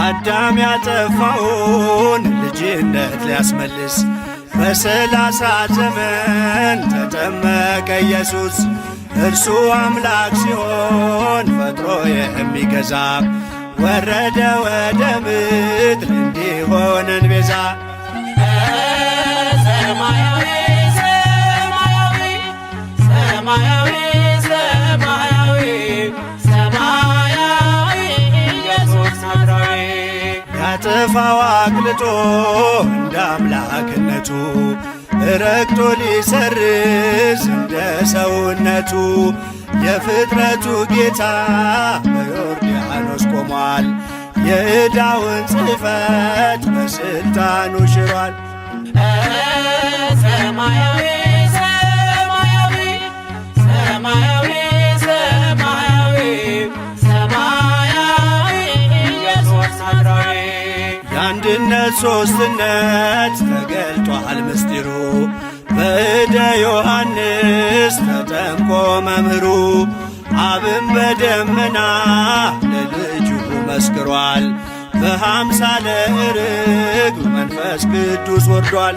አዳም ያጠፋውን ልጅነት ሊያስመልስ በ30 ዘመን ተጠመቀ ኢየሱስ። እርሱ አምላክ ሲሆን ፈጥሮ የሚገዛ ወረደ ወደ ምድር እንዲሆነን ቤዛ። ሰማያዊ ሰማያዊ ሰማያዊ ሰማያዊ ሰማያዊ ኢየሱስ ናዝራዊ ያጠፋው አቅልጦ እንደ አምላክነቱ ረግጦ ሊሰርዝ እንደ ሰውነቱ የፍጥረቱ ጌታ በዮርዳኖስ ቆሟል። የዕዳውን ጽሕፈት በሥልጣኑ ሽሯል። ሰማያዊ ሰማያዊ ሰማያዊ ሰማያዊ ሰማያዊ ኢየሱስ ናዝራዊ የአንድነት ሦስትነት ተገልጧል ምስጢሩ በእደ ዮሐንስ ተጠምቆ መምህሩ። አብን በደመና ለልጁ መስክሯል። በአምሳለ ርግብ መንፈስ ቅዱስ ወርዷል።